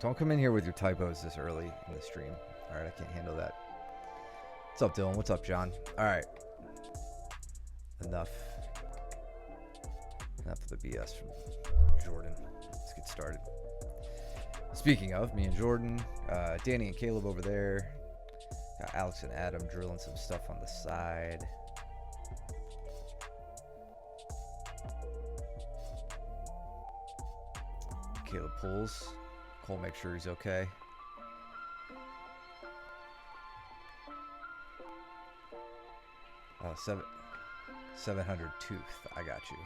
Don't come in here with your typos this early in the stream. All right, I can't handle that. What's up, Dylan? What's up, John? All right. Enough of the BS from Jordan. Let's get started. Speaking of, me and Jordan, Danny and Caleb over there. Got Alex and Adam drilling some stuff on the side. Caleb pulls. Cole makes sure he's okay. Oh, 700 tooth. I got you.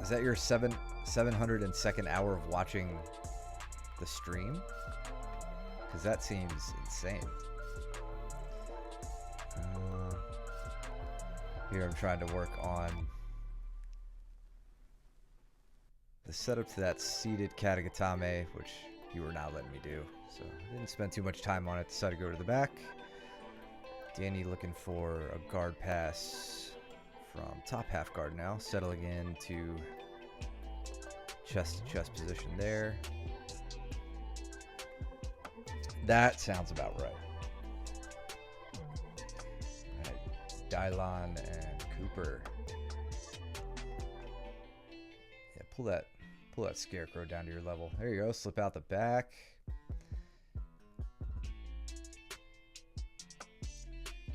Is that your 702nd hour of watching the stream? Because that seems insane. Here I'm trying to work on the setup to that seated Katagatame, which you were not letting me do. So I didn't spend too much time on it. Decided to go to the back. Danny looking for a guard pass from top half guard now. Settling into chest to chest position there. That sounds about right. Dylon and Cooper. Yeah, pull that scarecrow down to your level. There you go. Slip out the back.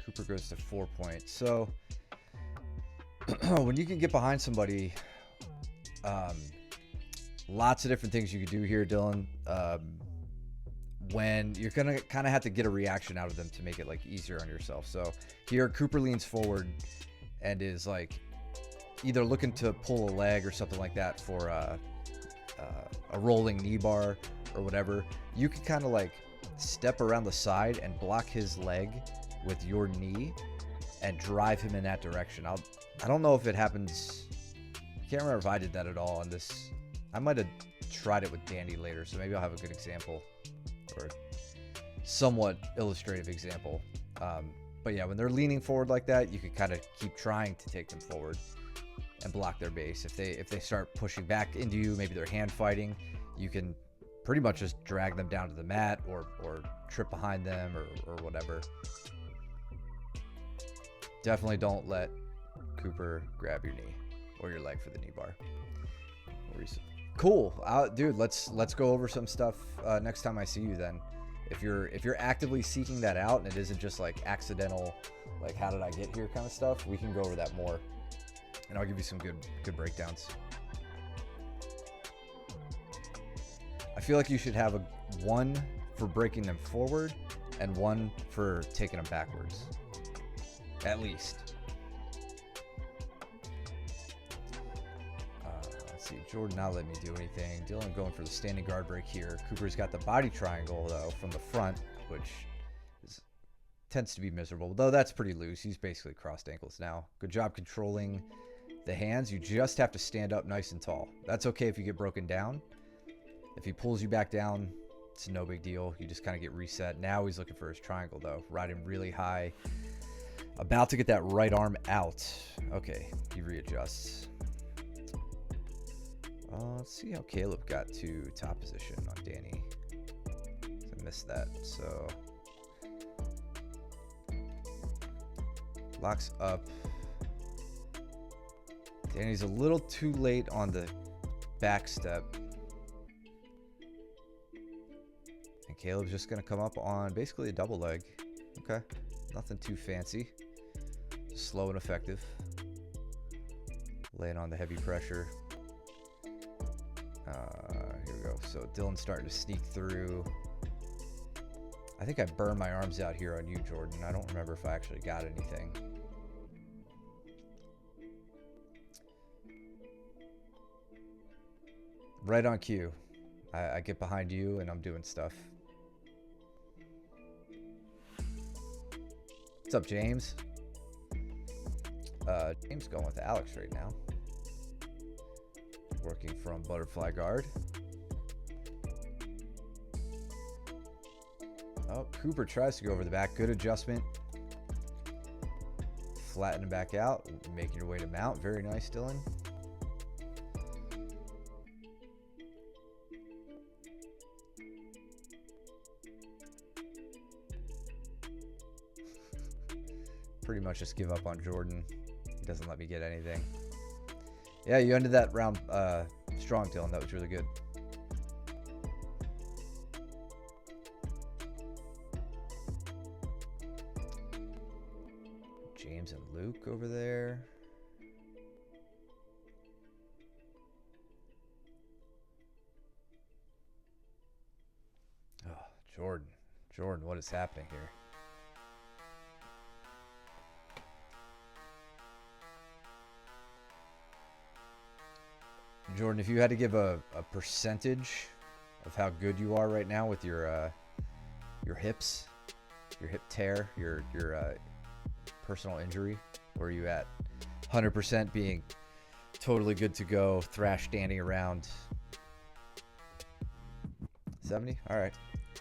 Cooper goes to 4 points. So when you can get behind somebody, lots of different things you could do here, Dylan. When you're gonna kind of have to get a reaction out of them to make it like easier on yourself. So here Cooper leans forward and is like either looking to pull a leg or something like that for a rolling knee bar or whatever. You can kind of like step around the side and block his leg with your knee and drive him in that direction. I don't know if it happens. I can't remember if I did that at all on this. I might have tried it with Danny later, so maybe I'll have a good example. Or somewhat illustrative example. But yeah, when they're leaning forward like that, you can kind of keep trying to take them forward and block their base. If they start pushing back into you, maybe they're hand fighting, you can pretty much just drag them down to the mat or trip behind them or whatever. Definitely don't let Cooper grab your knee or your leg for the knee bar. Cool, dude. Let's go over some stuff next time I see you. Then, if you're actively seeking that out and it isn't just like accidental, like how did I get here kind of stuff, we can go over that more, and I'll give you some good breakdowns. I feel like you should have one for breaking them forward and one for taking them backwards, at least. See, Jordan not letting me do anything. Dylan going for the standing guard break here. Cooper's got the body triangle though from the front, which tends to be miserable. Though that's pretty loose. He's basically crossed ankles now. Good job controlling the hands. You just have to stand up nice and tall. That's okay if you get broken down. If he pulls you back down, it's no big deal. You just kind of get reset. Now he's looking for his triangle though. Riding really high. About to get that right arm out. Okay, he readjusts. Let's see how Caleb got to top position on Danny. I missed that. So locks up. Danny's a little too late on the back step. And Caleb's just going to come up on basically a double leg. Okay. Nothing too fancy. Just slow and effective. Laying on the heavy pressure. Here we go. So Dylan's starting to sneak through. I think I burned my arms out here on you, Jordan. I don't remember if I actually got anything. Right on cue. I get behind you and I'm doing stuff. What's up, James? James going with Alex right now. Working from butterfly guard. Oh, Cooper tries to go over the back. Good adjustment. flattening back out, making your way to mount. Very nice, Dylan. Pretty much just give up on Jordan. He doesn't let me get anything. Yeah, you ended that round strong, Dylan. That was really good. James and Luke over there. Oh, Jordan. Jordan, what is happening here? Jordan, if you had to give a percentage of how good you are right now with your hips, your hip tear, your personal injury, where are you at? 100% being totally good to go, thrash standing around. 70? All right.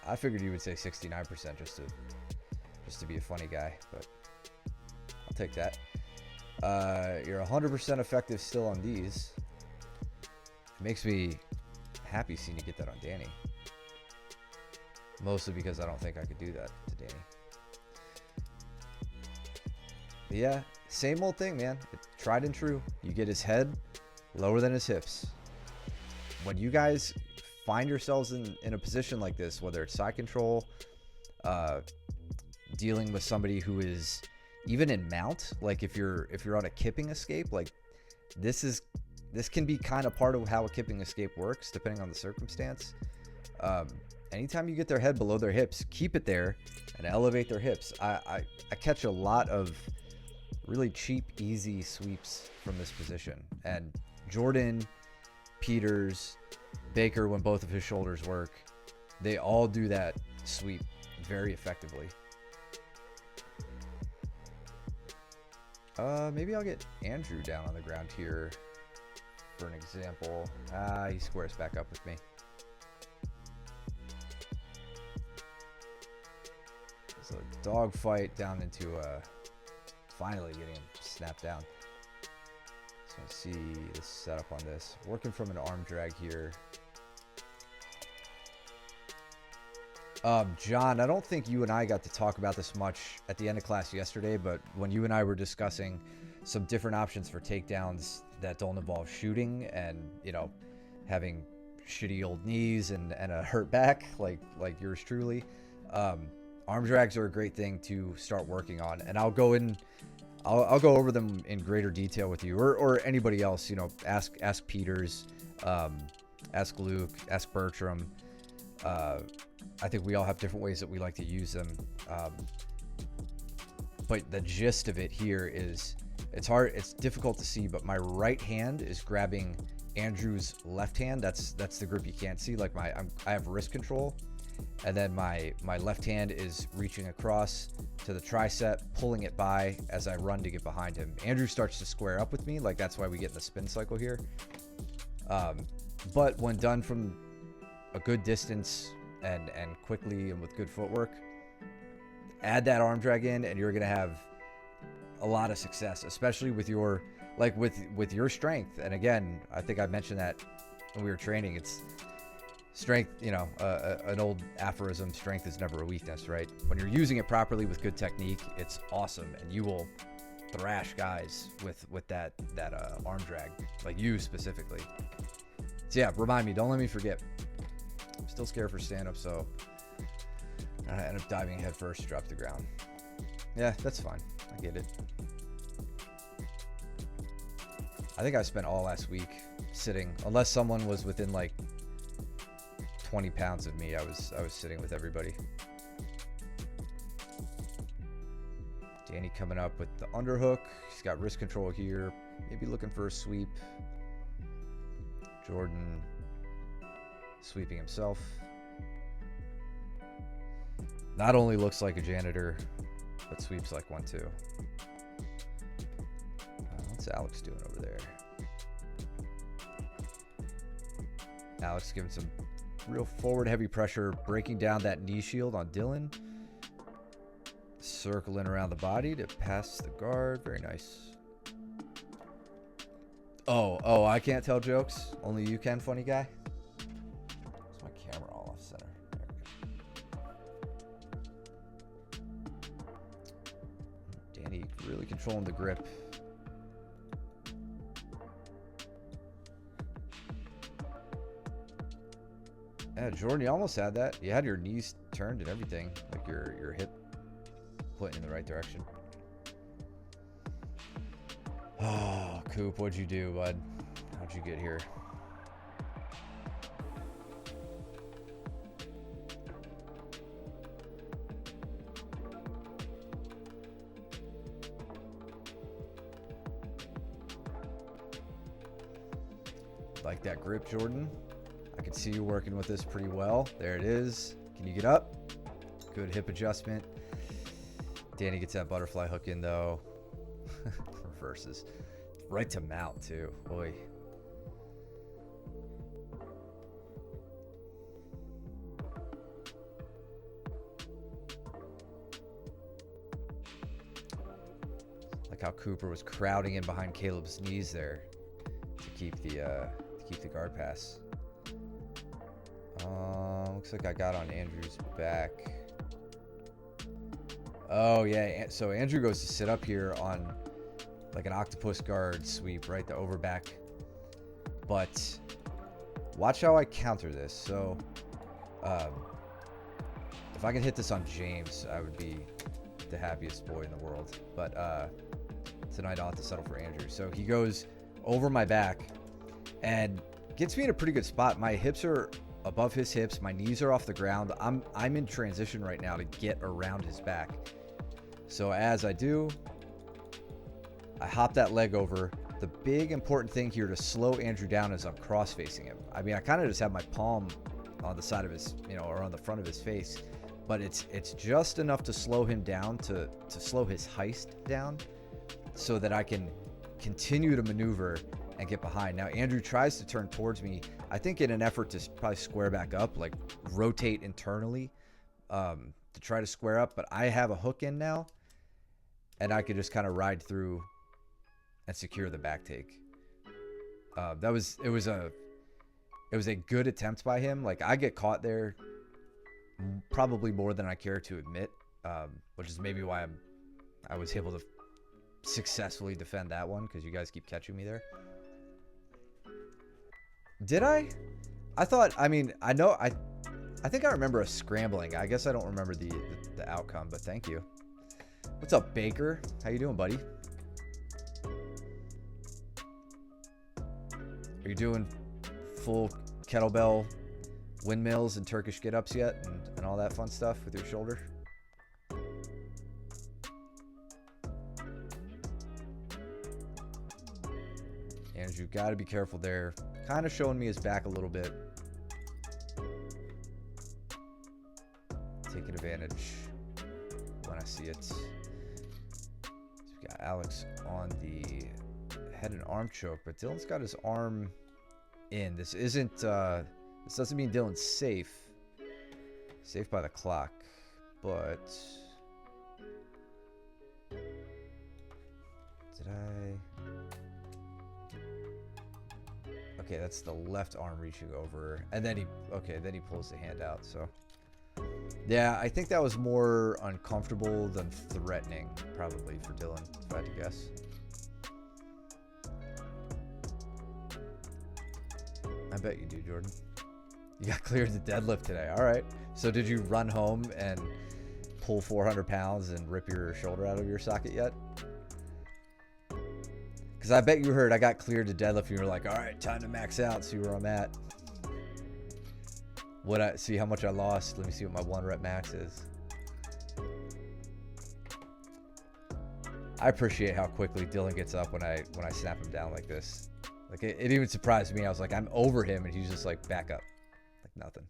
I figured you would say 69% just to be a funny guy, but I'll take that. You're 100% effective still on these. It makes me happy seeing you get that on Danny. Mostly because I don't think I could do that to Danny. But yeah, same old thing, man. It's tried and true. You get his head lower than his hips. When you guys find yourselves in a position like this, whether it's side control, dealing with somebody who is even in mount, like if you're on a kipping escape, like this can be kind of part of how a kipping escape works, depending on the circumstance. Anytime you get their head below their hips, keep it there and elevate their hips. I catch a lot of really cheap, easy sweeps from this position. And Jordan, Peters, Baker, when both of his shoulders work, they all do that sweep very effectively. Maybe I'll get Andrew down on the ground here for an example. He squares back up with me. It's a dog fight down into finally getting him snapped down. So let's see the setup on this. Working from an arm drag here. John, I don't think you and I got to talk about this much at the end of class yesterday, but when you and I were discussing some different options for takedowns that don't involve shooting and, you know, having shitty old knees and a hurt back like yours truly, arm drags are a great thing to start working on, and I'll go over them in greater detail with you or anybody else. You know, ask Peters, ask Luke, ask Bertram. I think we all have different ways that we like to use them. But the gist of it here is it's difficult to see, but my right hand is grabbing Andrew's left hand. That's the grip you can't see. Like I have wrist control, and then my left hand is reaching across to the tricep, pulling it by as I run to get behind him. Andrew starts to square up with me. Like that's why we get in the spin cycle here. But when done from a good distance and quickly and with good footwork, add that arm drag in and you're gonna have a lot of success, especially with your with your strength. And again, I think I mentioned that when we were training, it's strength, you know, an old aphorism, strength is never a weakness, right? When you're using it properly with good technique, it's awesome, and you will thrash guys with that arm drag, like you specifically. So yeah, remind me, don't let me forget. I'm still scared for stand-up, so I end up diving head first to drop to the ground. Yeah, that's fine. I get it. I think I spent all last week sitting, unless someone was within like 20 pounds of me. I was sitting with everybody. Danny coming up with the underhook. He's got wrist control here. Maybe looking for a sweep. Jordan sweeping himself. Not only looks like a janitor, but sweeps like one too. What's Alex doing over there? Alex giving some real forward heavy pressure, breaking down that knee shield on Dylan. Circling around the body to pass the guard. Very nice. Oh, I can't tell jokes. Only you can, funny guy. It's my camera all off center. There we go. Danny really controlling the grip. Yeah, Jordan, you almost had that. You had your knees turned and everything. Like your hip pointing in the right direction. Oh, Coop, what'd you do, bud? How'd you get here? Like that grip, Jordan. I can see you working with this pretty well. There it is. Can you get up? Good hip adjustment. Danny gets that butterfly hook in, though. Reverses. Right to mount, too. Boy. Like how Cooper was crowding in behind Caleb's knees there to keep the guard pass. Looks like I got on Andrew's back. Oh, yeah. So Andrew goes to sit up here on like an octopus guard sweep, right? The over back. But watch how I counter this. So if I can hit this on James, I would be the happiest boy in the world. But tonight I'll have to settle for Andrew. So he goes over my back and gets me in a pretty good spot. My hips are above his hips. My knees are off the ground. I'm in transition right now to get around his back. So as I do, I hop that leg over. The big important thing here to slow Andrew down is I'm cross facing him. I mean, I kind of just have my palm on the side of his, or on the front of his face, but it's just enough to slow him down, to slow his heist down, so that I can continue to maneuver and get behind. Now Andrew tries to turn towards me, I think in an effort to probably square back up, like rotate internally to try to square up, but I have a hook in now and I could just kind of ride through and secure the back take. It was a good attempt by him. Like, I get caught there probably more than I care to admit, which is maybe why I was able to successfully defend that one, because you guys keep catching me there. Did I? I thought, I mean, I think I remember us scrambling. I guess I don't remember the outcome, but thank you. What's up, Baker? How you doing, buddy? Are you doing full kettlebell windmills and Turkish get-ups yet, and all that fun stuff with your shoulder? Andrew, got to be careful there. Kind of showing me his back a little bit. Taking advantage when I see it. So we got Alex on the head and arm choke, but Dylan's got his arm in. This doesn't mean Dylan's safe by the clock, but did I? Okay, that's the left arm reaching over, and then he pulls the hand out. So yeah, I think that was more uncomfortable than threatening, probably, for Dylan, if I had to guess. I bet you do, Jordan. You got cleared to deadlift today. All right. So did you run home and pull 400 pounds and rip your shoulder out of your socket yet? Because I bet you heard I got cleared to deadlift and you were like, all right, time to max out, see where I'm at. See how much I lost. Let me see what my 1 rep max is. I appreciate how quickly Dylan gets up when I snap him down like this. Like, it even surprised me. I was like, I'm over him, and he's just like, back up. Like nothing.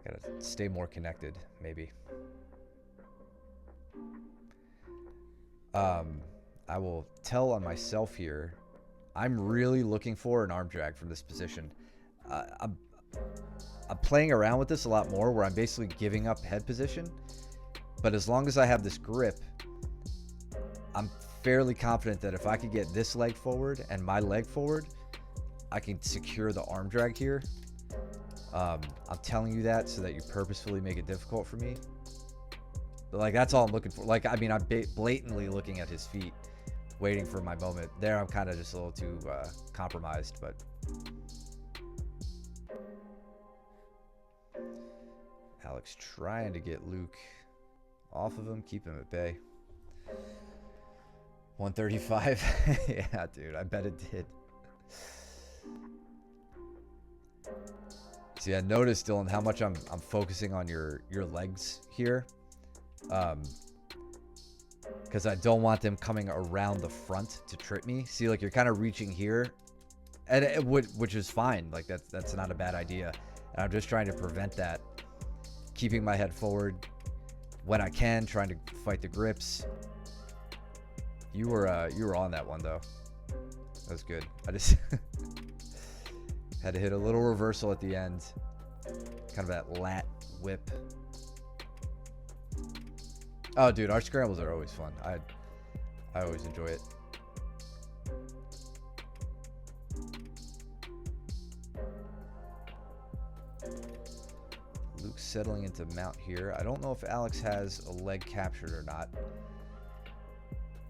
Gotta stay more connected, maybe. I will tell on myself here. I'm really looking for an arm drag from this position. I'm playing around with this a lot more where I'm basically giving up head position. But as long as I have this grip, I'm fairly confident that if I could get this leg forward and my leg forward, I can secure the arm drag here. I'm telling you that so that you purposefully make it difficult for me. But like, that's all I'm looking for. Like, I mean, I'm blatantly looking at his feet, waiting for my moment. There, I'm kind of just a little too compromised, but... Alex trying to get Luke off of him, keep him at bay. 135. Yeah, dude, I bet it did. See, I noticed, Dylan, how much I'm focusing on your legs here. Because I don't want them coming around the front to trip me. See, like, you're kind of reaching here, and which is fine. Like, that's not a bad idea. And I'm just trying to prevent that. Keeping my head forward when I can, trying to fight the grips. You were on that one though. That was good. I just had to hit a little reversal at the end. Kind of that lat whip. Oh, dude, our scrambles are always fun. I always enjoy it. Luke's settling into mount here. I don't know if Alex has a leg captured or not.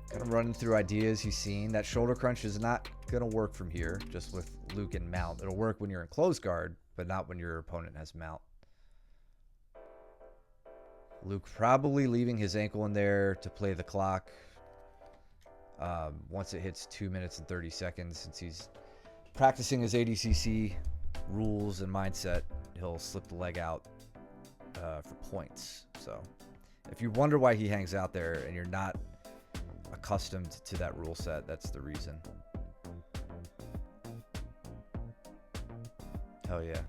Kind of running through ideas he's seen. That shoulder crunch is not going to work from here, just with Luke and mount. It'll work when you're in close guard, but not when your opponent has mount. Luke probably leaving his ankle in there to play the clock. Once it hits 2 minutes and 30 seconds, since he's practicing his ADCC rules and mindset, he'll slip the leg out for points. So if you wonder why he hangs out there and you're not accustomed to that rule set, that's the reason. Hell yeah.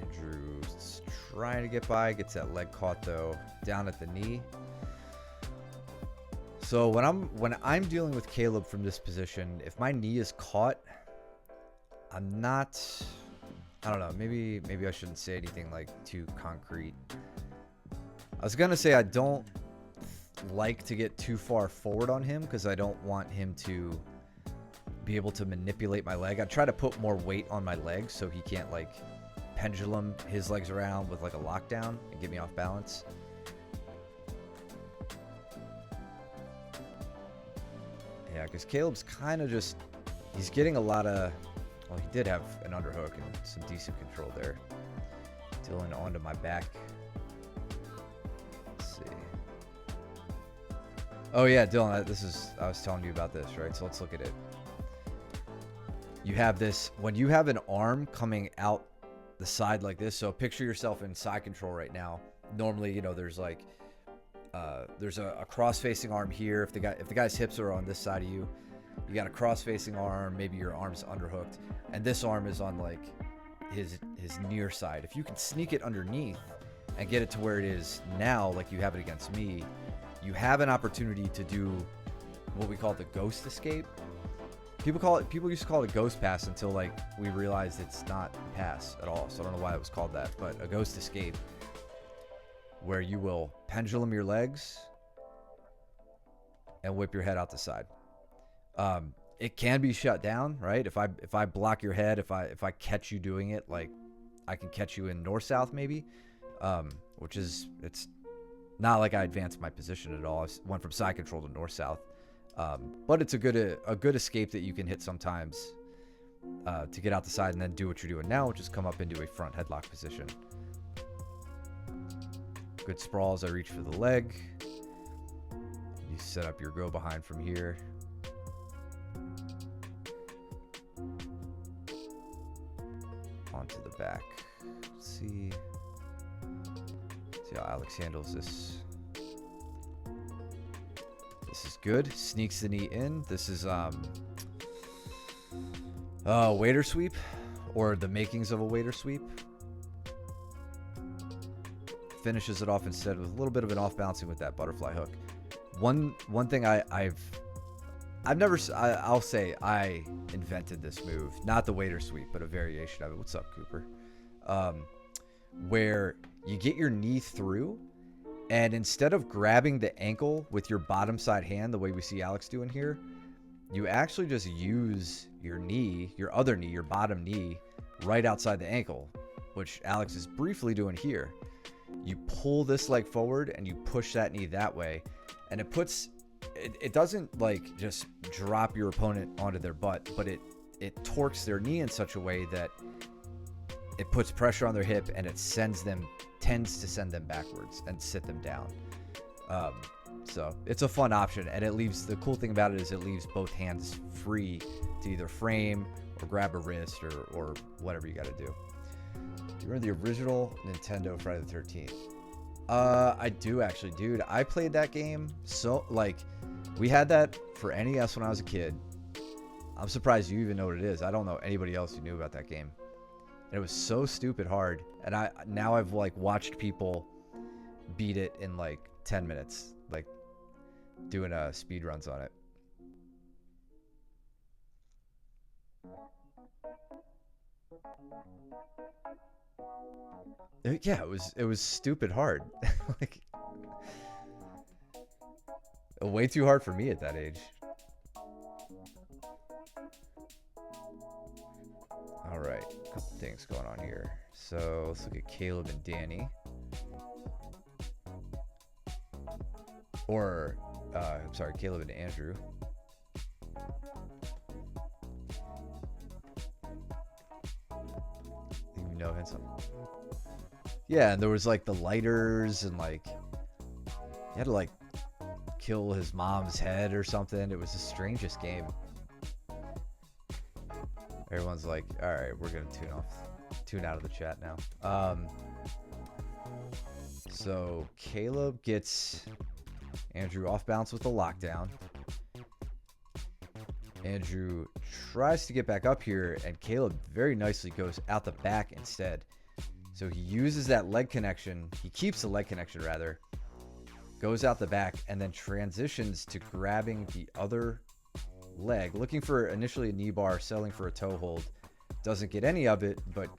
Andrew's trying to get by, gets that leg caught though, down at the knee. So when I'm dealing with Caleb from this position, if my knee is caught, I'm not, I don't know, maybe I shouldn't say anything like too concrete. I was gonna say I don't like to get too far forward on him because I don't want him to be able to manipulate my leg. I try to put more weight on my legs so he can't like pendulum his legs around with like a lockdown and get me off balance. Yeah, because Caleb's kind of just, he's getting a lot of, well, he did have an underhook and some decent control there. Dylan onto my back. Let's see. Oh yeah, Dylan, I was telling you about this, right? So let's look at it. You have this, when you have an arm coming out the side like this, so picture yourself in side control right now. Normally, you know, there's like, there's a cross-facing arm here. If the guy's hips are on this side of you, you got a cross-facing arm. Maybe your arm's underhooked, and this arm is on like his near side. If you can sneak it underneath and get it to where it is now, like you have it against me, you have an opportunity to do what we call the ghost escape. People used to call it a ghost pass until like we realized it's not a pass at all. So I don't know why it was called that, but a ghost escape, where you will pendulum your legs and whip your head out the side. It can be shut down, right? If I block your head, if I catch you doing it, like I can catch you in north-south maybe, which is, it's not like I advanced my position at all. I went from side control to north-south, but it's a good escape that you can hit sometimes to get out the side and then do what you're doing now, which is come up into a front headlock position. Good sprawl as I reach for the leg. You set up your go behind from here. Onto the back. Let's see how Alex handles this This is good. Sneaks the knee in. This is waiter sweep, or the makings of a waiter sweep. Finishes it off instead with a little bit of an off bouncing with that butterfly hook. One thing I'll say I invented this move, not the waiter sweep, but a variation of it. What's up, Cooper? Where you get your knee through, and instead of grabbing the ankle with your bottom side hand, the way we see Alex doing here, you actually just use your knee, your other knee, your bottom knee, right outside the ankle, which Alex is briefly doing here. You pull this leg forward and you push that knee that way, and it doesn't like just drop your opponent onto their butt, but it torques their knee in such a way that it puts pressure on their hip, and it tends to send them backwards and sit them down. So it's a fun option, and the cool thing about it is it leaves both hands free to either frame or grab a wrist or whatever you got to do. Do you remember the original Nintendo Friday the 13th? I do actually, dude. I played that game. So like, we had that for NES when I was a kid. I'm surprised you even know what it is. I don't know anybody else who knew about that game. And it was so stupid hard. And now I've like watched people beat it in like 10 minutes, like doing speed runs on it. Yeah, it was stupid hard. Like, way too hard for me at that age. All right, a couple things going on here. So let's look at Caleb and Danny. Or, I'm sorry, Caleb and Andrew. You know him some. Yeah, and there was like the lighters, and like you had to like kill his mom's head or something. It was the strangest game. Everyone's like, all right, we're gonna tune out of the chat now. So Caleb gets Andrew off balance with the lockdown. Andrew tries to get back up here, and Caleb very nicely goes out the back instead. So he uses that leg connection. He keeps the leg connection, rather. Goes out the back, and then transitions to grabbing the other leg. Looking for initially a knee bar, selling for a toe hold. Doesn't get any of it, but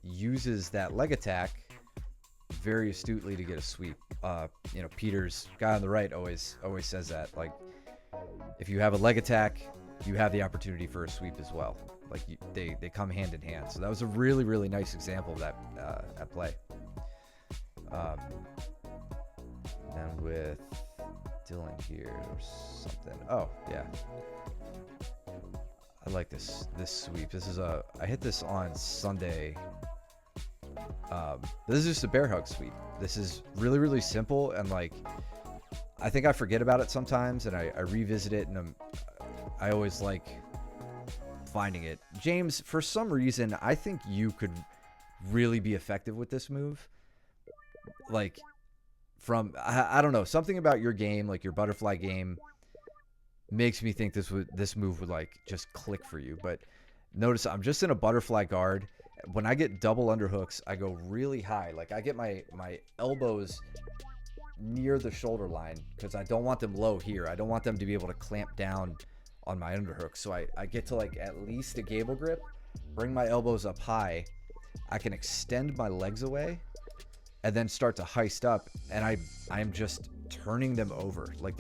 uses that leg attack very astutely to get a sweep. Peter's guy on the right always says that. Like, if you have a leg attack, you have the opportunity for a sweep as well. Like, they come hand in hand. So that was a really, really nice example of that at play. And with Dylan here or something. Oh, yeah. I like this sweep. I hit this on Sunday. This is just a bear hug sweep. This is really, really simple, and like, I think I forget about it sometimes, and I revisit it, and I always like finding it. James, for some reason, I think you could really be effective with this move. Like, I don't know, something about your game, like your butterfly game, makes me think this move would like just click for you. But notice I'm just in a butterfly guard. When I get double underhooks, I go really high. Like, I get my elbows near the shoulder line because I don't want them low here. I don't want them to be able to clamp down on my underhooks. So I get to like at least a gable grip, bring my elbows up high. I can extend my legs away and then start to heist up, and I'm just turning them over. Like,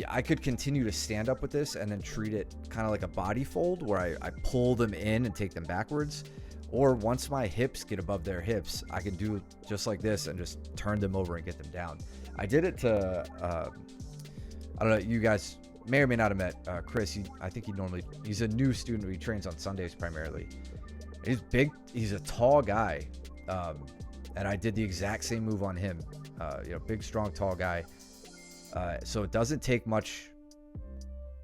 I could continue to stand up with this and then treat it kind of like a body fold where I pull them in and take them backwards. Or once my hips get above their hips, I can do just like this and just turn them over and get them down. I did it to, I don't know, you guys may or may not have met Chris. I think he's a new student who he trains on Sundays primarily. He's big. He's a tall guy. And I did the exact same move on him. Big, strong, tall guy. So it doesn't take much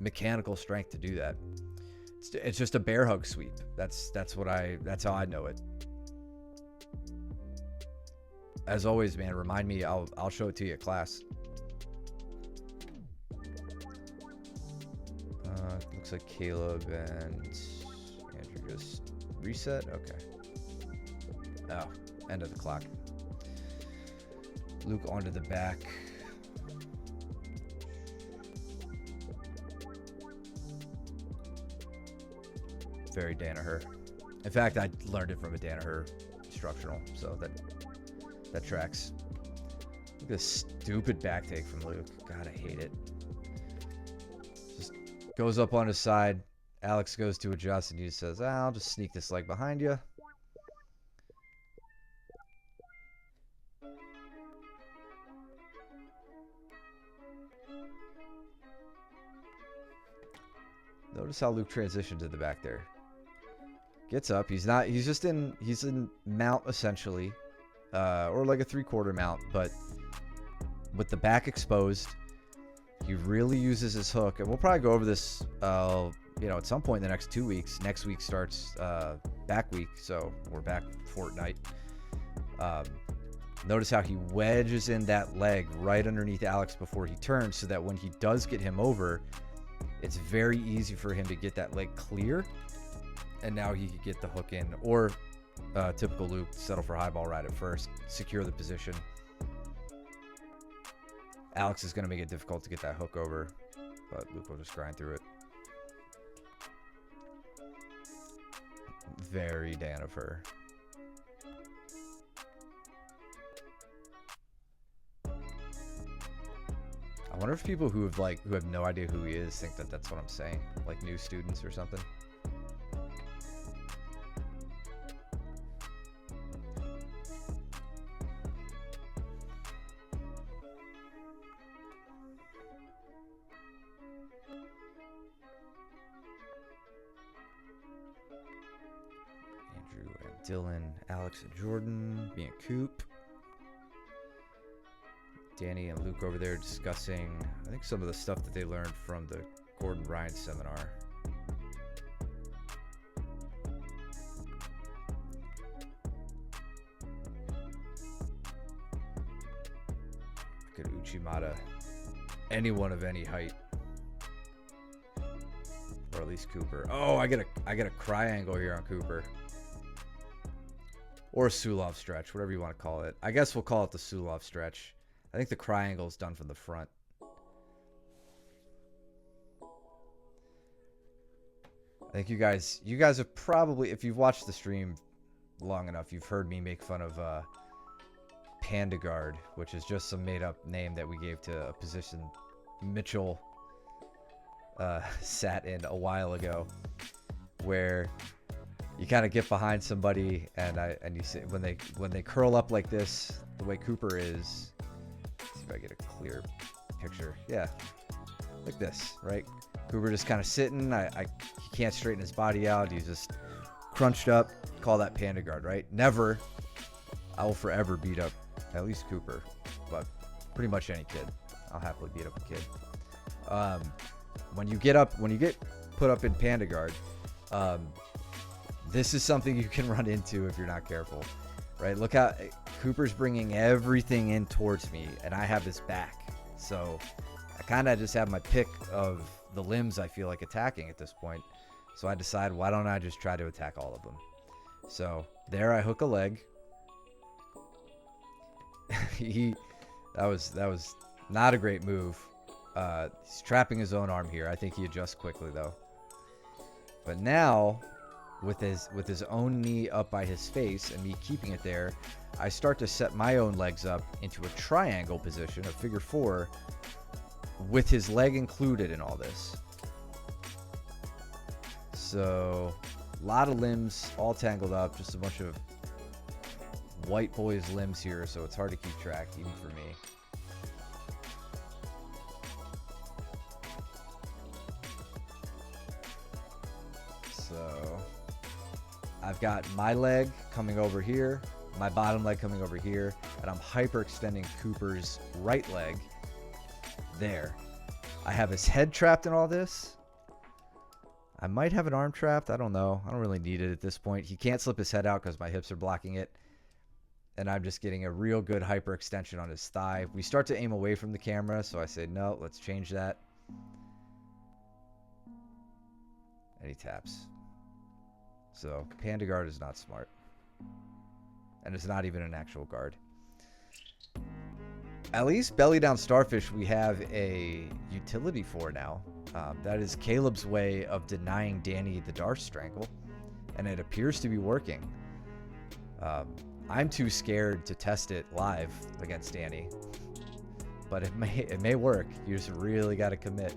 mechanical strength to do that. It's just a bear hug sweep. That's how I know it. As always, man, remind me. I'll show it to you at class. Looks like Caleb and Andrew just reset. Okay. Oh, end of the clock. Luke onto the back. Very Danaher. In fact, I learned it from a Danaher instructional, so that tracks. Look at this stupid back take from Luke. God, I hate it. Just goes up on his side. Alex goes to adjust, and he says, I'll just sneak this leg behind you. Notice how Luke transitioned to the back there. Gets up. He's in mount essentially, or like a 3/4 mount, but with the back exposed, he really uses his hook. And we'll probably go over this, at some point in the next 2 weeks. Next week starts back week, so we're back fortnight. Notice how he wedges in that leg right underneath Alex before he turns, so that when he does get him over, it's very easy for him to get that leg clear. And now he could get the hook in, or typical Luke, settle for high ball right at first, secure the position. Alex is going to make it difficult to get that hook over, but Luke will just grind through it. Very Danaher. I wonder if people who have no idea who he is think that that's what I'm saying, like new students or something. Andrew and Dylan, Alex and Jordan, me and Coop. Danny and Luke over there discussing, I think, some of the stuff that they learned from the Gordon Ryan seminar. Good Uchimata. Anyone of any height. Or at least Cooper. Oh, I get a cry angle here on Cooper. Or a Sulov stretch, whatever you want to call it. I guess we'll call it the Sulov stretch. I think the cry angle is done from the front. I think you guys have probably, if you've watched the stream long enough, you've heard me make fun of Panda Guard, which is just some made up name that we gave to a position Mitchell sat in a while ago, where you kind of get behind somebody and you see when they curl up like this, the way Cooper is. Let's see if I get a clear picture. Yeah, like this, right? Cooper just kind of sitting. He can't straighten his body out. He's just crunched up. Call that Panda Guard, right? Never. I will forever beat up at least Cooper, but pretty much any kid. I'll happily beat up a kid. When you get put up in Panda Guard, this is something you can run into if you're not careful, right? Look how Cooper's bringing everything in towards me, and I have his back. So I kind of just have my pick of the limbs I feel like attacking at this point. So I decide, why don't I just try to attack all of them? So there I hook a leg. That was not a great move. He's trapping his own arm here. I think he adjusts quickly though. But now, with his own knee up by his face and me keeping it there, I start to set my own legs up into a triangle position, a figure four, with his leg included in all this. So, a lot of limbs all tangled up, just a bunch of white boys' limbs here, so it's hard to keep track, even for me. So, I've got my leg coming over here, my bottom leg coming over here, and I'm hyperextending Cooper's right leg there. I have his head trapped in all this. I might have an arm trapped. I don't know. I don't really need it at this point. He can't slip his head out because my hips are blocking it. And I'm just getting a real good hyperextension on his thigh. We start to aim away from the camera, so I say, no, let's change that. And he taps. So Panda Guard is not smart. And it's not even an actual guard. At least Belly Down Starfish we have a utility for now. That is Caleb's way of denying Danny the Dark Strangle. And it appears to be working. I'm too scared to test it live against Danny. But it may work. You just really got to commit.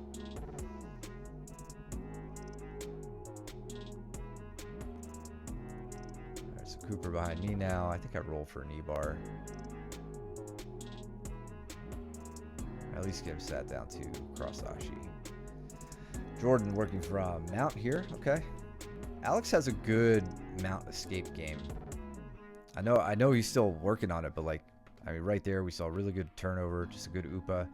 Alright, so Cooper behind me now. I think I roll for an E-bar. At least get him sat down to cross Ashi. Jordan working from mount here. Okay. Alex has a good mount escape game. I know he's still working on it, but like, I mean, right there we saw a really good turnover, just a good Upa.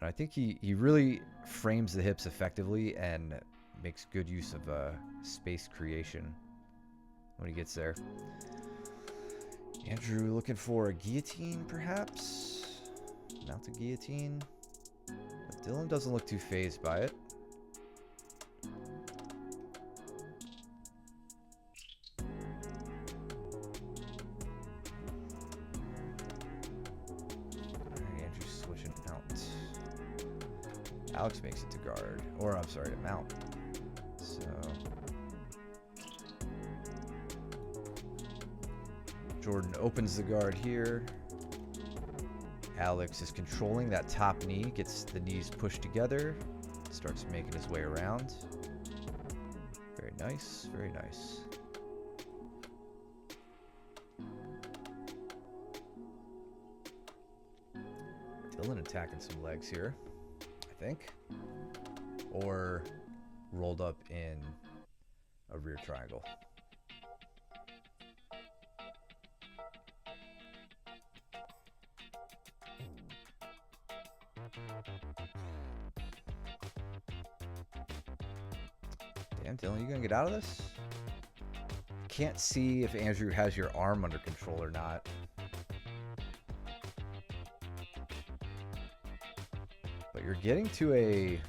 And I think he really frames the hips effectively and makes good use of space creation when he gets there. Andrew looking for a guillotine, perhaps? Mount a guillotine. But Dylan doesn't look too phased by it. Alex makes it to guard, or I'm sorry, to mount. So Jordan opens the guard here. Alex is controlling that top knee, gets the knees pushed together, starts making his way around. Very nice, very nice. Dylan attacking some legs here. I think, or rolled up in a rear triangle. Damn, Dylan, you gonna get out of this? Can't see if Andrew has your arm under control or not. You're getting to a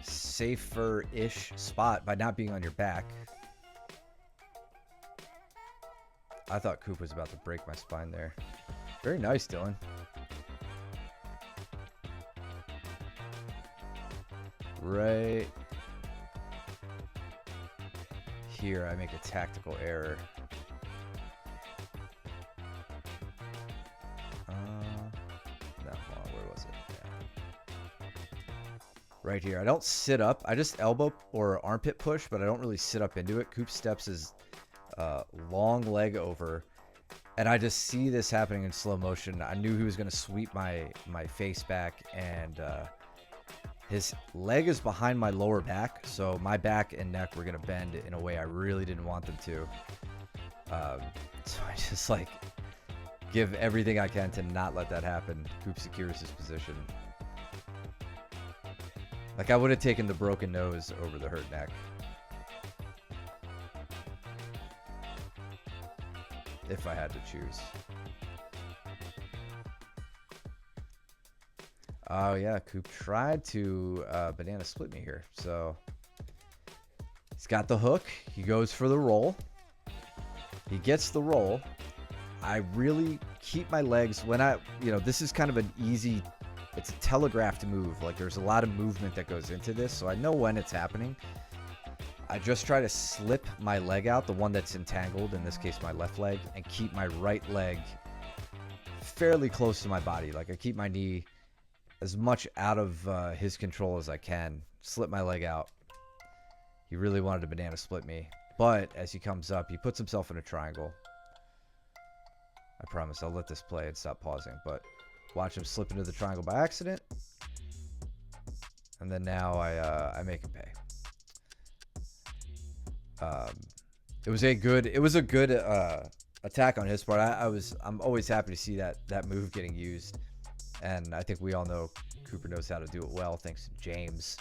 safer-ish spot by not being on your back. I thought Coop was about to break my spine there. Very nice, Dylan. Right here, I make a tactical error. Right here. I don't sit up. I just elbow or armpit push, but I don't really sit up into it. Coop steps his long leg over, and I just see this happening in slow motion. I knew he was going to sweep my face back, and his leg is behind my lower back, so my back and neck were going to bend in a way I really didn't want them to. So I just like give everything I can to not let that happen. Coop secures his position. Like, I would have taken the broken nose over the hurt neck. If I had to choose. Oh, yeah. Coop tried to banana split me here. So, he's got the hook. He goes for the roll. He gets the roll. I really keep my legs when this is kind of an easy... It's a telegraphed move. Like, there's a lot of movement that goes into this, so I know when it's happening. I just try to slip my leg out, the one that's entangled, in this case my left leg, and keep my right leg fairly close to my body. Like, I keep my knee as much out of his control as I can. Slip my leg out. He really wanted to banana split me. But as he comes up, he puts himself in a triangle. I promise I'll let this play and stop pausing, but... Watch him slip into the triangle by accident. And then now I make him pay. It was a good attack on his part. I'm always happy to see that move getting used. And I think we all know Cooper knows how to do it well, thanks to James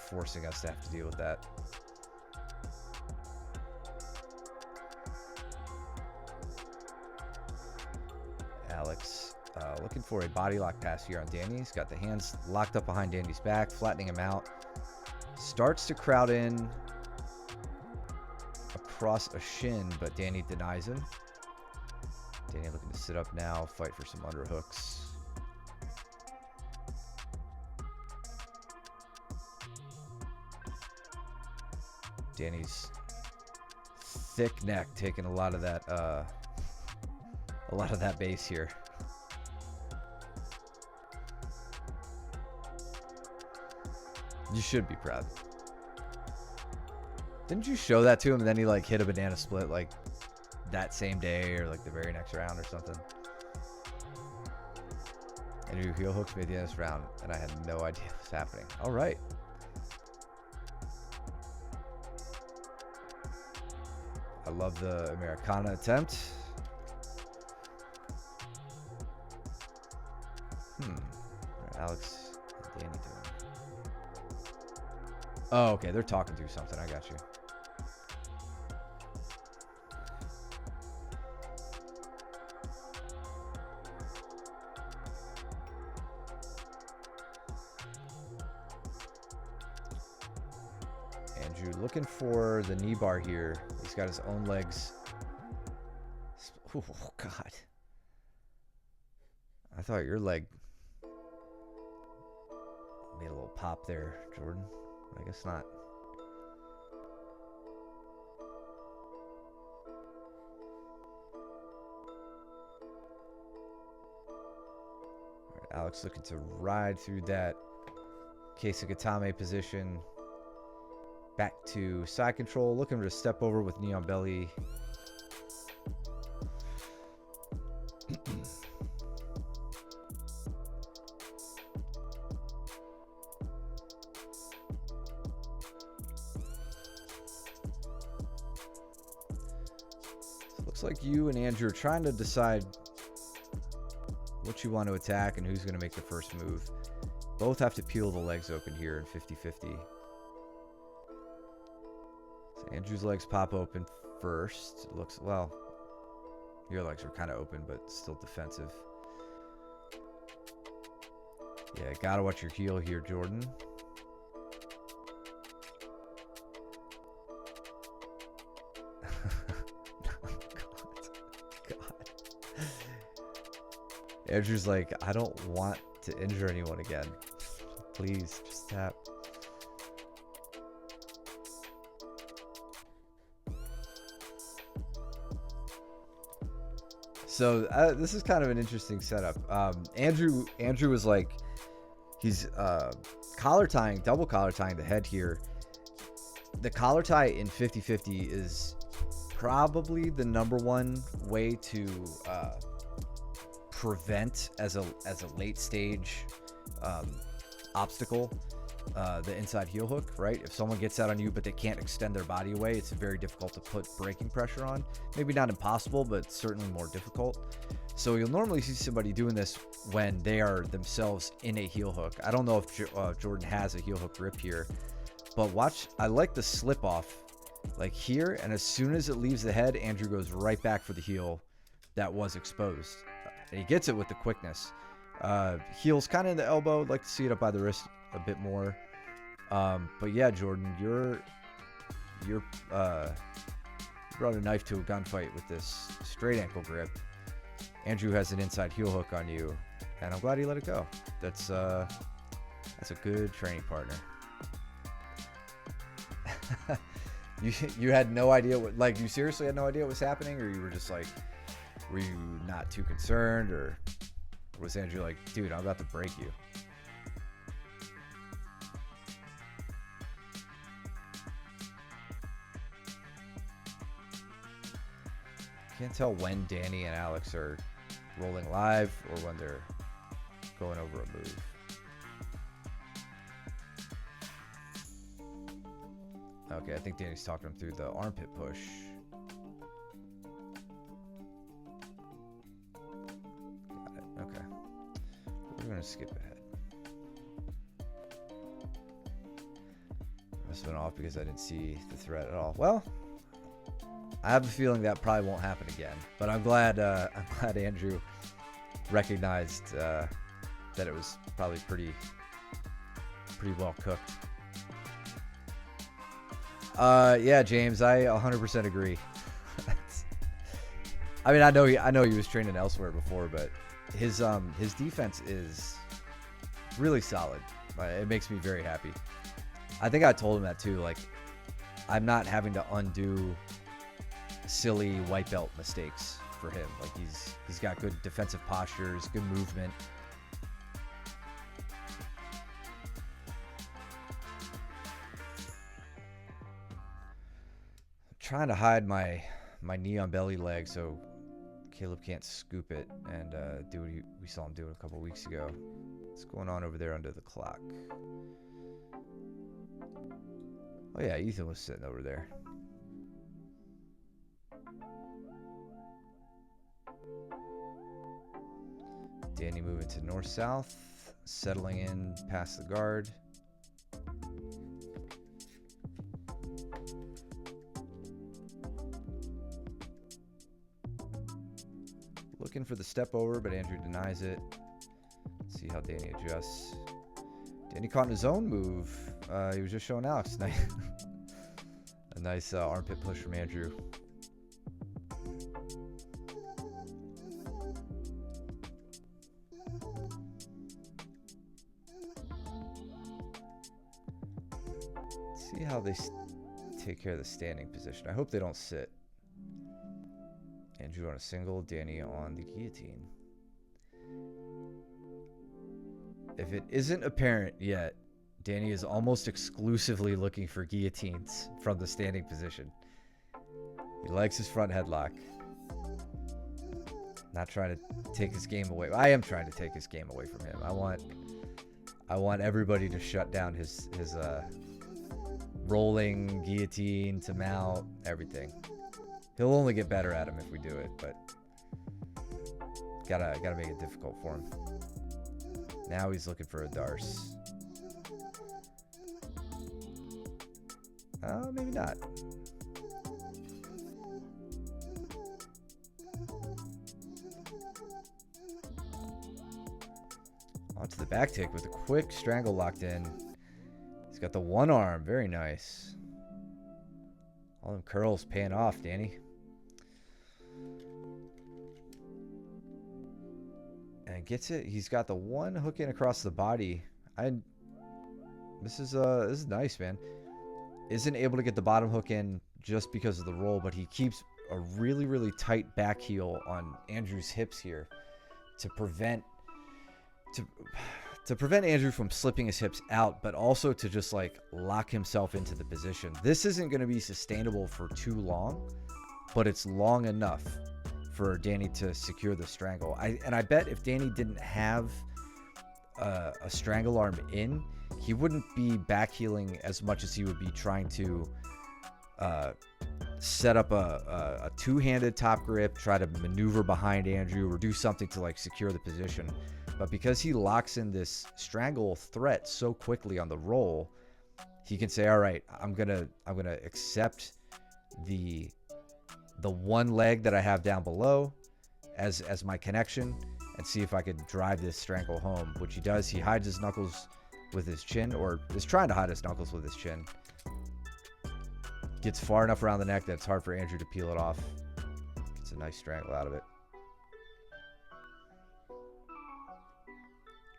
forcing us to have to deal with that. Alex Looking for a body lock pass here on Danny. He's got the hands locked up behind Danny's back, flattening him out. Starts to crowd in across a shin, but Danny denies him. Danny looking to sit up now, fight for some underhooks. Danny's thick neck taking a lot of that base here. You should be proud. Didn't you show that to him and then he like hit a banana split like that same day or like the very next round or something? Andrew heel hooks made the end of this round and I had no idea what was happening. All right. I love the Americana attempt. Alex and Danny doing. Oh, okay. They're talking through something. I got you. Andrew looking for the knee bar here. He's got his own legs. Oh, God. I thought your leg made a little pop there, Jordan. I guess not. All right, Alex looking to ride through that Keisugatame position. Back to side control. Looking to step over with knee on belly. Looks like you and Andrew are trying to decide what you want to attack and who's going to make the first move. Both have to peel the legs open here in 50-50. So Andrew's legs pop open first. It looks, well, your legs are kind of open, but still defensive. Yeah, gotta watch your heel here, Jordan. Andrew's like, I don't want to injure anyone again. Please, just tap. So this is kind of an interesting setup. Andrew was like, he's collar tying, double collar tying the head here. The collar tie in 50-50 is probably the #1 way to prevent as a late stage obstacle the inside heel hook, right? If someone gets out on you but they can't extend their body away, it's very difficult to put braking pressure on. Maybe not impossible, but certainly more difficult. So you'll normally see somebody doing this when they are themselves in a heel hook. I don't know if Jordan has a heel hook grip here, but watch, I like the slip off like here, and as soon as it leaves the head, Andrew goes right back for the heel that was exposed. And he gets it with the quickness. Heel's kind of in the elbow. I'd like to see it up by the wrist a bit more. But yeah, Jordan, you brought a knife to a gunfight with this straight ankle grip. Andrew has an inside heel hook on you, and I'm glad he let it go. That's a good training partner. You had no idea what, like, you seriously had no idea what was happening, or you were just like, were you not too concerned, or was Andrew like, dude, I'm about to break you? Can't tell when Danny and Alex are rolling live or when they're going over a move. Okay, I think Danny's talking him through the armpit push. Got it. Okay. We're going to skip ahead. I must have been off because I didn't see the threat at all. Well, I have a feeling that probably won't happen again, but I'm glad Andrew recognized that it was probably pretty well cooked. Yeah, James, I 100% agree. I mean, I know he was training elsewhere before, but his defense is really solid. It makes me very happy. I think I told him that too. Like, I'm not having to undo silly white belt mistakes for him. Like, he's got good defensive postures, good movement. I'm trying to hide my knee on belly leg so Caleb can't scoop it and do what we saw him do a couple weeks ago. What's going on over there under the clock? Oh yeah, Ethan was sitting over there. Danny moving to north-south, settling in past the guard. Looking for the step over, but Andrew denies it. Let's see how Danny adjusts. Danny caught in his own move. He was just showing Alex. A nice armpit push from Andrew. Let's see how they take care of the standing position. I hope they don't sit. Andrew on a single, Danny on the guillotine. If it isn't apparent yet, Danny is almost exclusively looking for guillotines from the standing position. He likes his front headlock. Not trying to take his game away. I am trying to take his game away from him. I want everybody to shut down his rolling guillotine to mount, everything. He'll only get better at him if we do it, but gotta make it difficult for him. Now he's looking for a Darce. Maybe not. Onto the back take with a quick strangle locked in. He's got the one arm. Very nice. All them curls paying off, Danny. And gets it. He's got the one hook in across the body. This is nice, man. Isn't able to get the bottom hook in just because of the roll, but he keeps a really, really tight back heel on Andrew's hips here to prevent Andrew from slipping his hips out, but also to just like lock himself into the position. This isn't going to be sustainable for too long, but it's long enough for Danny to secure the strangle. I bet if Danny didn't have a strangle arm in, he wouldn't be back heeling as much as he would be trying to set up a two-handed top grip, try to maneuver behind Andrew or do something to like secure the position. But because he locks in this strangle threat so quickly on the roll, he can say, all right, I'm gonna accept the one leg that I have down below as my connection and see if I could drive this strangle home, which he does. He hides his knuckles with his chin, or is trying to hide his knuckles with his chin. Gets far enough around the neck that it's hard for Andrew to peel it off. Gets a nice strangle out of it.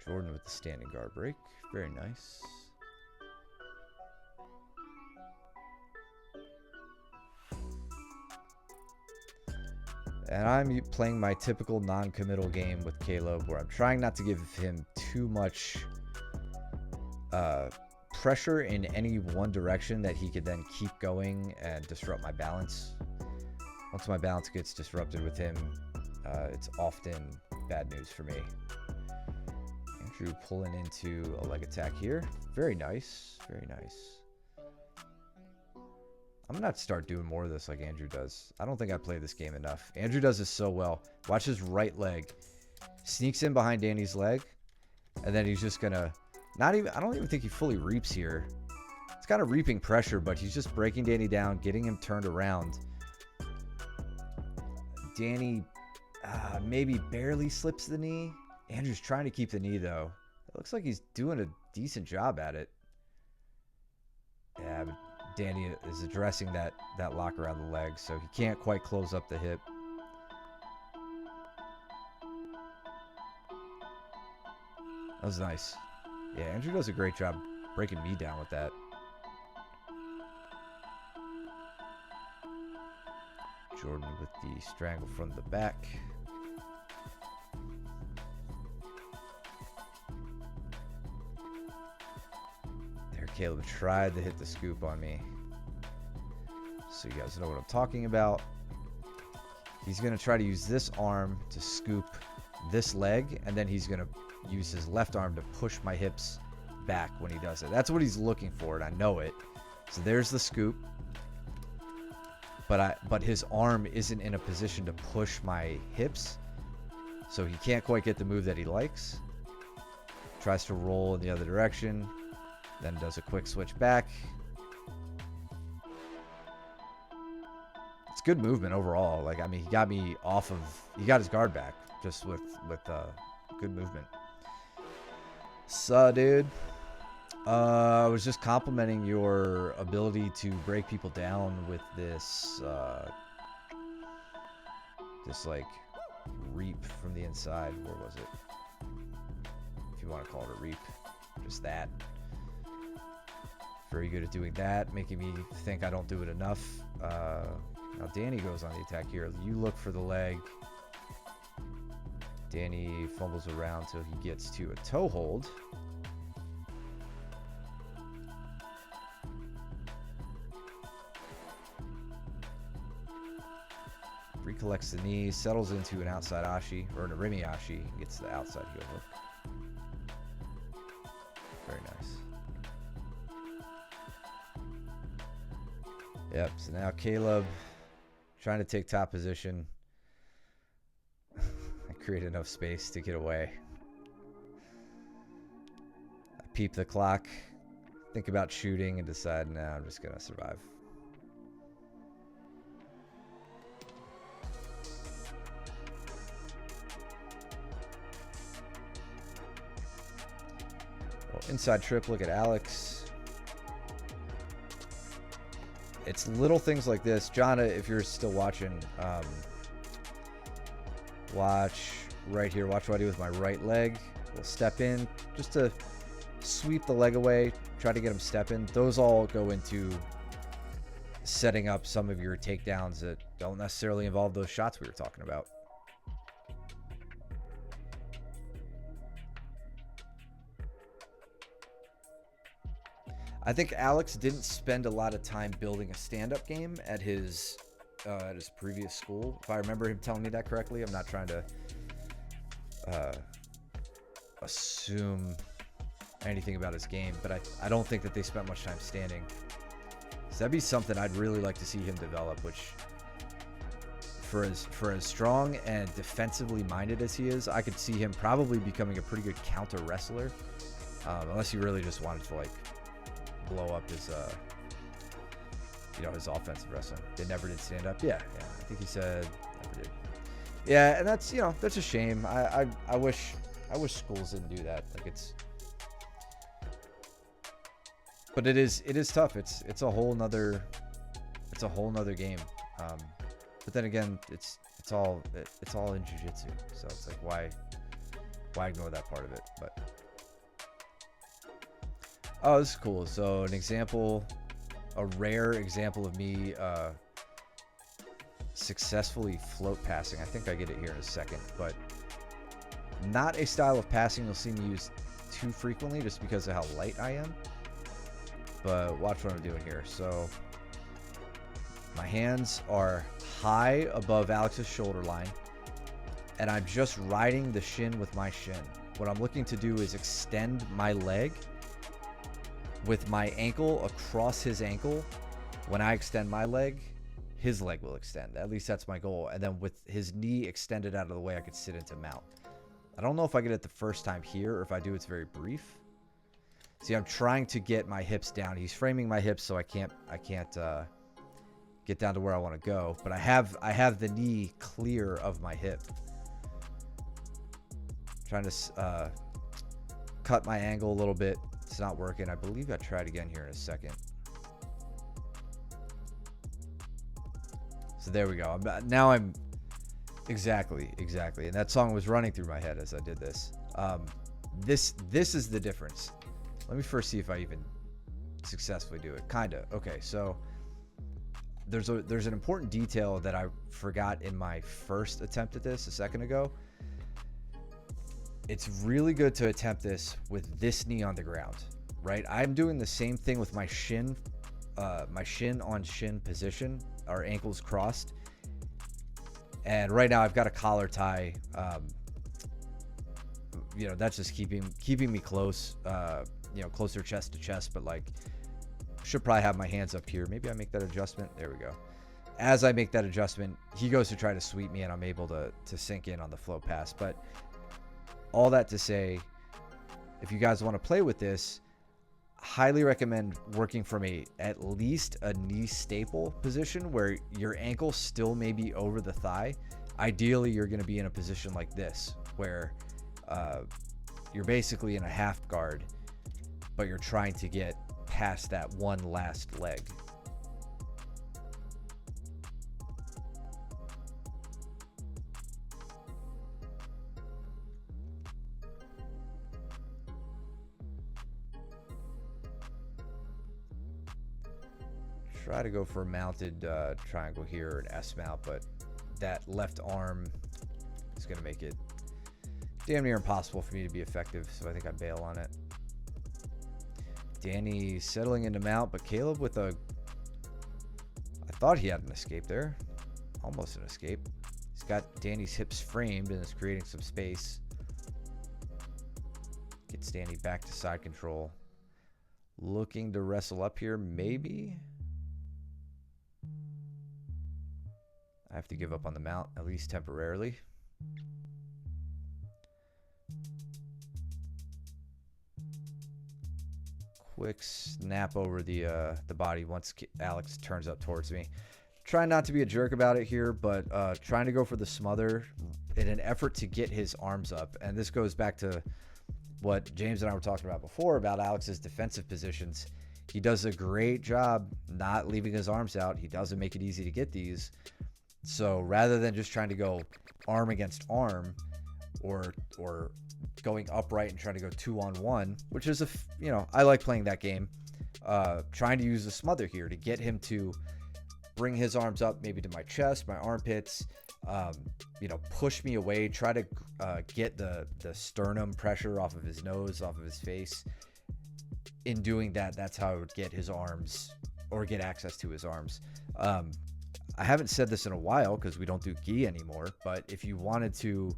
Jordan with the standing guard break. Very nice. And I'm playing my typical non-committal game with Caleb, where I'm trying not to give him too much pressure in any one direction that he could then keep going and disrupt my balance. Once my balance gets disrupted with him, it's often bad news for me. Andrew pulling into a leg attack here. Very nice. Very nice. I'm going to have to start doing more of this like Andrew does. I don't think I play this game enough. Andrew does this so well. Watch his right leg. Sneaks in behind Danny's leg. And then he's just going to... I don't even think he fully reaps here. It's kind of reaping pressure, but he's just breaking Danny down, getting him turned around. Danny... maybe barely slips the knee. Andrew's trying to keep the knee, though. It looks like he's doing a decent job at it. Yeah, but Danny is addressing that lock around the leg, so he can't quite close up the hip. That was nice. Yeah, Andrew does a great job breaking me down with that. Jordan with the strangle from the back. There, Caleb tried to hit the scoop on me. So you guys know what I'm talking about. He's going to try to use this arm to scoop this leg, and then he's going to use his left arm to push my hips back when he does it. That's what he's looking for, and I know it. So there's the scoop. But his arm isn't in a position to push my hips, so he can't quite get the move that he likes. Tries to roll in the other direction, then does a quick switch back. It's good movement overall. Like, I mean, he got me off of, he got his guard back just with good movement. So, dude, I was just complimenting your ability to break people down with this, this like reap from the inside. Where was it? If you want to call it a reap, just that. Very good at doing that, making me think I don't do it enough. Now Danny goes on the attack here. You look for the leg. Danny fumbles around till he gets to a toe hold. Recollects the knee, settles into an outside ashi, or an arimi ashi, gets the outside heel hook. Very nice. Yep, so now Caleb trying to take top position. I create enough space to get away. I peep the clock, think about shooting, and decide, nah, I'm just going to survive. Well, inside trip, look at Alex. It's little things like this. John, if you're still watching, watch right here. Watch what I do with my right leg. We'll step in just to sweep the leg away, try to get him stepping. Those all go into setting up some of your takedowns that don't necessarily involve those shots we were talking about. I think Alex didn't spend a lot of time building a stand-up game at his previous school. If I remember him telling me that correctly, I'm not trying to assume anything about his game, but I don't think that they spent much time standing. So that'd be something I'd really like to see him develop, which for as strong and defensively minded as he is, I could see him probably becoming a pretty good counter wrestler, unless he really just wanted to like blow up his his offensive wrestling. They never did stand up. Yeah, I think he said never did. Yeah, and that's that's a shame. I wish schools didn't do that. Like but it is tough. It's a whole nother game. But then again, it's all in jiu-jitsu. So it's like why ignore that part of it? But oh, this is cool. So an example, a rare example of me successfully float passing. I think I get it here in a second, but not a style of passing you'll see me use too frequently just because of how light I am. But watch what I'm doing here. So my hands are high above Alex's shoulder line, and I'm just riding the shin with my shin. What I'm looking to do is extend my leg with my ankle across his ankle. When I extend my leg, his leg will extend. At least that's my goal. And then with his knee extended out of the way, I could sit into mount. I don't know if I get it the first time here, or if I do, it's very brief. See, I'm trying to get my hips down. He's framing my hips, so I can't get down to where I want to go. But I have the knee clear of my hip. Trying to cut my angle a little bit. It's not working. I believe I tried again here in a second. So there we go. Now I'm exactly. And that song was running through my head as I did this. This is the difference. Let me first see if I even successfully do it. Kinda. Okay, so there's an important detail that I forgot in my first attempt at this a second ago. It's really good to attempt this with this knee on the ground, right? I'm doing the same thing with my shin on shin position, our ankles crossed. And right now I've got a collar tie. You know, that's just keeping me close, you know, closer chest to chest, but like should probably have my hands up here. Maybe I make that adjustment. There we go. As I make that adjustment, he goes to try to sweep me and I'm able to sink in on the flow pass. But all that to say, if you guys want to play with this, highly recommend working from at least a knee staple position where your ankle still may be over the thigh. Ideally, you're going to be in a position like this where you're basically in a half guard, but you're trying to get past that one last leg. Try to go for a mounted triangle here, or an S mount, but that left arm is going to make it damn near impossible for me to be effective, so I think I bail on it. Danny settling into mount, but Caleb with a... I thought he had an escape there. Almost an escape. He's got Danny's hips framed and is creating some space. Gets Danny back to side control. Looking to wrestle up here, maybe? I have to give up on the mount, at least temporarily. Quick snap over the body once Alex turns up towards me. Trying not to be a jerk about it here, but trying to go for the smother in an effort to get his arms up. And this goes back to what James and I were talking about before about Alex's defensive positions. He does a great job not leaving his arms out. He doesn't make it easy to get these. So rather than just trying to go arm against arm or going upright and trying to go 2-on-1, which is I like playing that game. Trying to use the smother here to get him to bring his arms up maybe to my chest, my armpits, push me away, try to get the sternum pressure off of his nose, off of his face. In doing that, that's how I would get his arms or get access to his arms. I haven't said this in a while because we don't do gi anymore, but if you wanted to,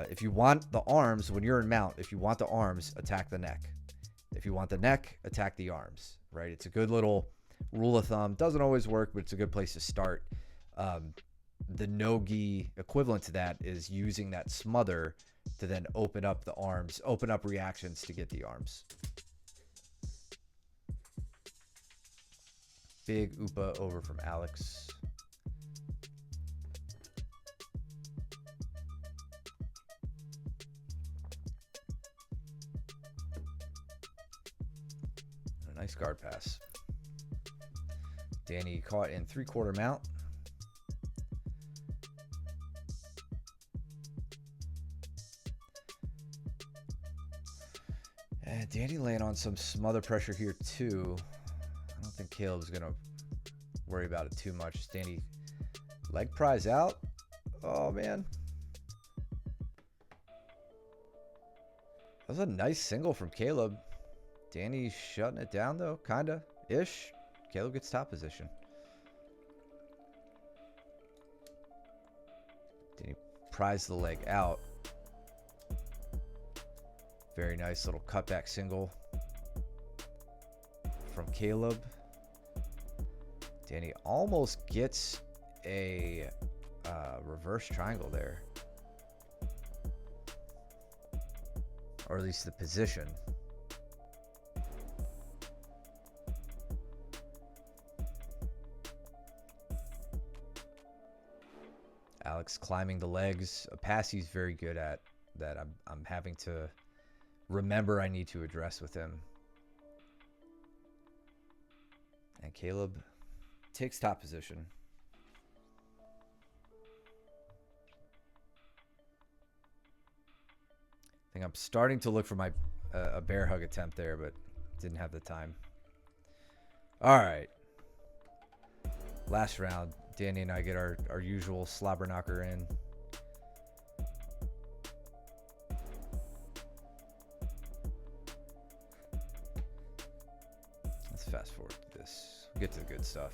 if you want the arms when you're in mount, if you want the arms, attack the neck. If you want the neck, attack the arms, right? It's a good little rule of thumb. Doesn't always work, but it's a good place to start. The no-gi equivalent to that is using that smother to then open up the arms, open up reactions to get the arms. Big Upa over from Alex. A nice guard pass. Danny caught in 3/4 mount. And Danny laying on some smother pressure here too. I don't think Caleb's gonna worry about it too much. Danny leg pries out. Oh man. That was a nice single from Caleb. Danny shutting it down though, kinda ish. Caleb gets top position. Danny pries the leg out. Very nice little cutback single from Caleb. Danny almost gets a reverse triangle there. Or at least the position. Alex climbing the legs. A pass he's very good at. that I'm having to remember I need to address with him. And Caleb takes top position. I think I'm starting to look for my a bear hug attempt there, but didn't have the time. All right. Last round, Danny and I get our usual slobber knocker in. Let's fast forward to this. We'll get to the good stuff.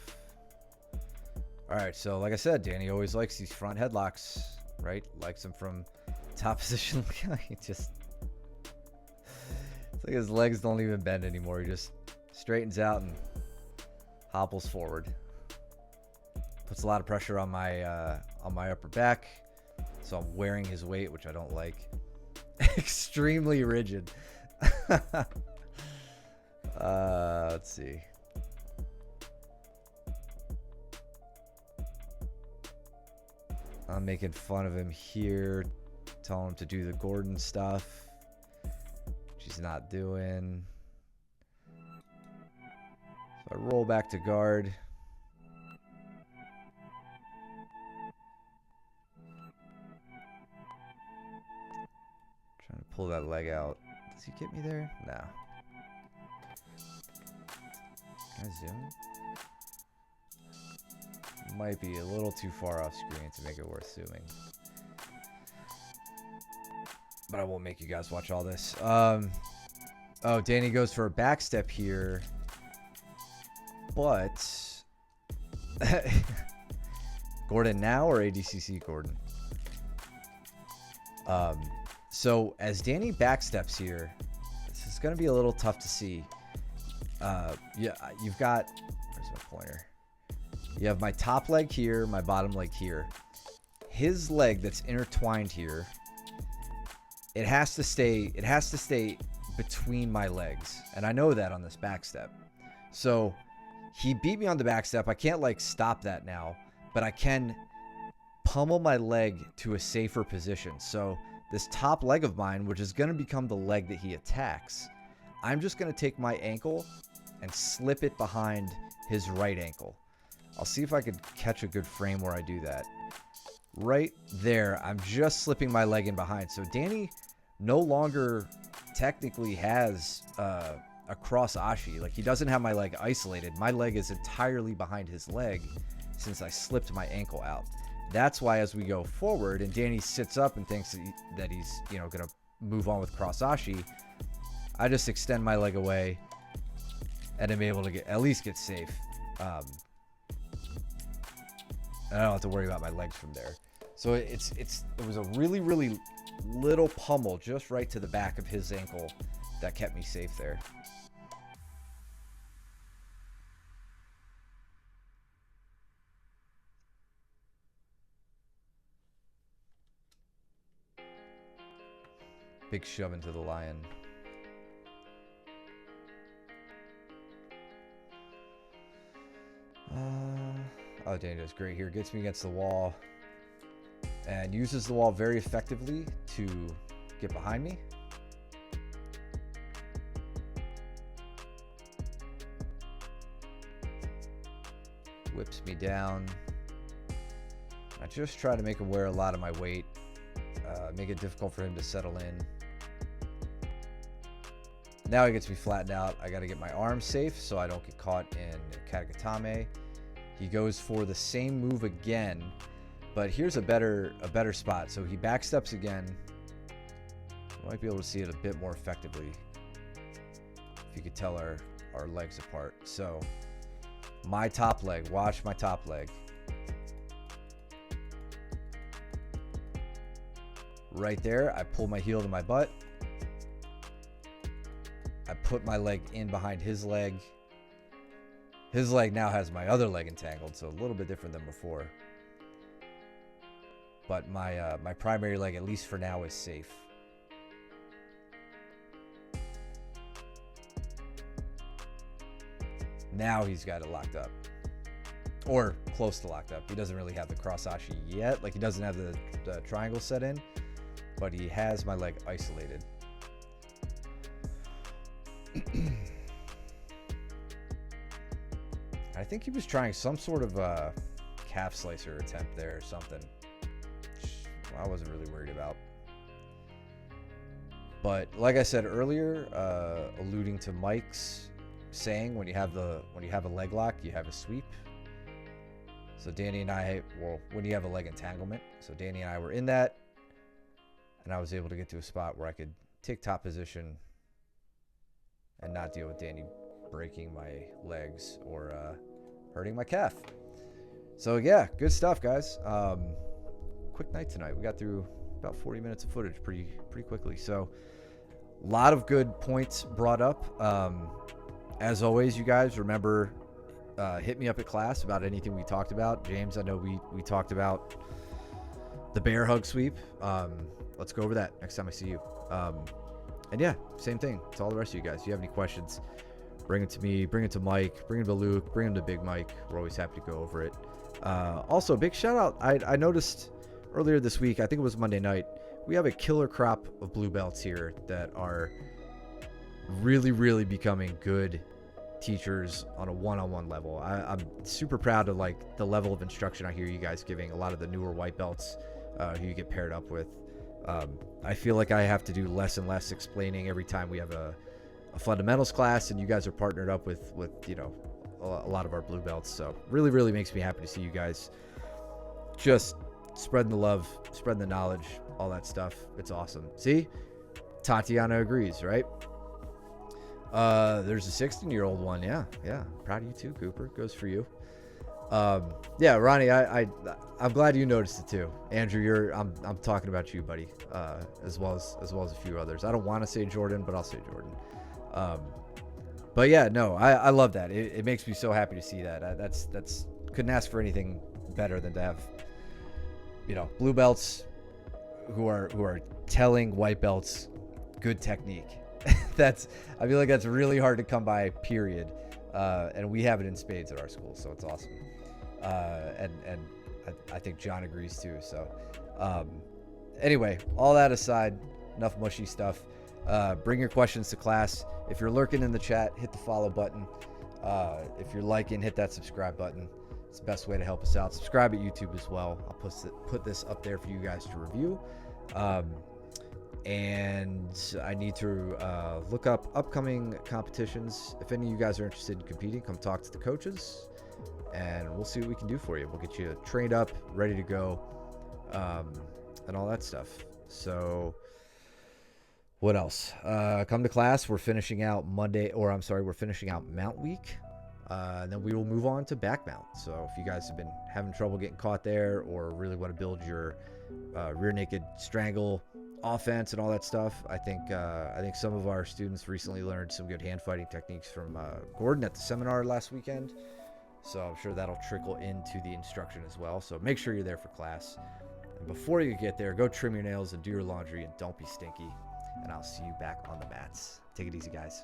All right, so like I said, Danny always likes these front headlocks, right? Likes them from top position. He just, it's like his legs don't even bend anymore. He just straightens out and hobbles forward. Puts a lot of pressure on my upper back, so I'm wearing his weight, which I don't like. Extremely rigid. Let's see. I'm making fun of him here, telling him to do the Gordon stuff, which he's not doing. So I roll back to guard. Trying to pull that leg out. Does he get me there? No. Can I zoom? Might be a little too far off screen to make it worth zooming. But I won't make you guys watch all this. Oh, Danny goes for a back step here. But Gordon now or ADCC Gordon? So as Danny backsteps here, this is going to be a little tough to see. Yeah, you've got, where's my pointer? You have my top leg here, my bottom leg here. His leg that's intertwined here, it has to stay between my legs. And I know that on this back step. So he beat me on the back step. I can't like stop that now, but I can pummel my leg to a safer position. So this top leg of mine, which is going to become the leg that he attacks, I'm just going to take my ankle and slip it behind his right ankle. I'll see if I could catch a good frame where I do that. Right there, I'm just slipping my leg in behind. So Danny no longer technically has a cross ashi. Like, he doesn't have my leg isolated. My leg is entirely behind his leg since I slipped my ankle out. That's why as we go forward and Danny sits up and thinks that he's, you know, going to move on with cross ashi, I just extend my leg away and I'm able to at least get safe. I don't have to worry about my legs from there. So it was a really, really little pummel just right to the back of his ankle that kept me safe there. Big shove into the lion. Oh, Danny does great here. Gets me against the wall and uses the wall very effectively to get behind me. Whips me down. I just try to make him wear a lot of my weight, make it difficult for him to settle in. Now he gets me flattened out. I got to get my arms safe so I don't get caught in Katagatame. He goes for the same move again, but here's a better spot. So he backsteps again. You might be able to see it a bit more effectively if you could tell our legs apart. So my top leg, watch my top leg. Right there, I pull my heel to my butt. I put my leg in behind his leg. His leg now has my other leg entangled, so a little bit different than before. But my my primary leg, at least for now, is safe. Now he's got it locked up. Or close to locked up. He doesn't really have the cross ashi yet. Like, he doesn't have the triangle set in. but he has my leg isolated. I think he was trying some sort of calf slicer attempt there or something. I wasn't really worried about. But like I said earlier, alluding to Mike's saying, when you have a leg lock, you have a sweep. So Danny and I, well, when you have a leg entanglement, so Danny and I were in that, and I was able to get to a spot where I could take top position and not deal with Danny breaking my legs or hurting my calf. So yeah, good stuff, guys. Quick night tonight. We got through about 40 minutes of footage pretty quickly. So a lot of good points brought up. As always, you guys remember, hit me up at class about anything we talked about. James, I know we talked about the bear hug sweep. Let's go over that next time I see you. And yeah, same thing to all the rest of you guys. If you have any questions, bring it to me, bring it to Mike, bring it to Luke, bring it to Big Mike. We're always happy to go over it. Also, big shout out. I noticed earlier this week, I think it was Monday night, we have a killer crop of blue belts here that are really becoming good teachers on a one-on-one level. I'm super proud of like the level of instruction I hear you guys giving. A lot of the newer white belts who you get paired up with. I feel like I have to do less and less explaining every time we have a fundamentals class, and you guys are partnered up with you know, a lot of our blue belts. So really makes me happy to see you guys just spreading the love, spreading the knowledge, all that stuff. It's awesome. See, Tatiana agrees, right? There's a 16-year-old one. Yeah. Proud of you too, Cooper. Goes for you. Yeah, Ronnie, I'm glad you noticed it too. Andrew, I'm talking about you, buddy. As well as a few others. I don't want to say Jordan, but I'll say Jordan. But yeah, no, I love that. It makes me so happy to see that. That's couldn't ask for anything better than to have, you know, blue belts who are telling white belts good technique. I feel like that's really hard to come by, period. And we have it in spades at our school, so it's awesome. And I think John agrees too. So anyway, all that aside, enough mushy stuff. Bring your questions to class. If you're lurking in the chat, hit the follow button. If you're liking, hit that subscribe button. It's the best way to help us out. Subscribe at YouTube as well. I'll put this up there for you guys to review. And I need to look up upcoming competitions. If any of you guys are interested in competing, come talk to the coaches, and we'll see what we can do for you. We'll get you trained up, ready to go, and all that stuff. So what else? Come to class. We're finishing out we're finishing out mount week. And then we will move on to back mount. So if you guys have been having trouble getting caught there, or really want to build your rear naked strangle offense and all that stuff, I think some of our students recently learned some good hand fighting techniques from Gordon at the seminar last weekend. So I'm sure that'll trickle into the instruction as well. So make sure you're there for class. And before you get there, go trim your nails and do your laundry, and don't be stinky. And I'll see you back on the mats. Take it easy, guys.